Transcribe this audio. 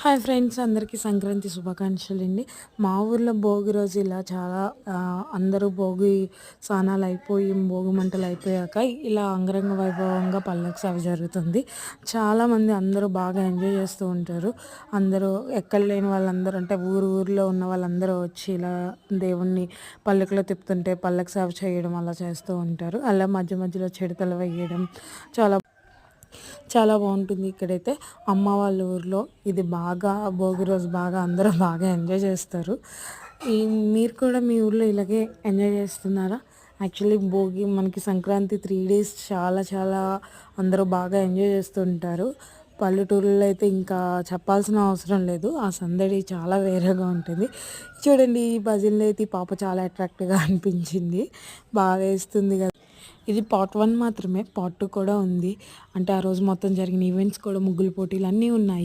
Hi friends, అందరికీ సంక్రాంతి శుభాకాంక్షలండి. మా ఊర్లో భోగి రోజు ఇలా చాలా అందరూ భోగి స్నానాలు అయిపోయి, భోగి మంటలు అయిపోయాక ఇలా అంగరంగ వైభవంగా పల్లకి సేవ జరుగుతుంది. చాలామంది అందరూ బాగా ఎంజాయ్ చేస్తూ ఉంటారు. అందరూ ఎక్కడ లేని వాళ్ళందరూ అంటే ఊర్లో ఉన్న వాళ్ళందరూ వచ్చి ఇలా దేవుణ్ణి పల్లకిలో తిప్పుతుంటే పల్లకి సేవ చేయడం అలా చేస్తూ ఉంటారు. అలా మధ్య మధ్యలో చిడతలు వేయడం చాలా చాలా బాగుంటుంది. ఇక్కడైతే అమ్మ వాళ్ళ ఊర్లో ఇది బాగా భోగి రోజు బాగా అందరూ బాగా ఎంజాయ్ చేస్తారు. ఈ మీరు కూడా మీ ఊర్లో ఇలాగే ఎంజాయ్ చేస్తున్నారా? యాక్చువల్లీ భోగి మనకి సంక్రాంతి 3 days చాలా చాలా అందరూ బాగా ఎంజాయ్ చేస్తుంటారు. పల్లెటూరులో అయితే ఇంకా చెప్పాల్సిన అవసరం లేదు. ఆ సందడి చాలా వేరేగా ఉంటుంది. చూడండి, ఈ భజనలో అయితే ఈ పాప చాలా అట్రాక్టివ్గా అనిపించింది. బాగా వేస్తుంది కదా. ఇది పార్ట్ 1 మాత్రమే, పార్ట్ 2 కూడా ఉంది. అంటే ఆ రోజు మొత్తం జరిగిన ఈవెంట్స్ కూడా, ముగ్గుల పోటీలు అన్నీ ఉన్నాయి.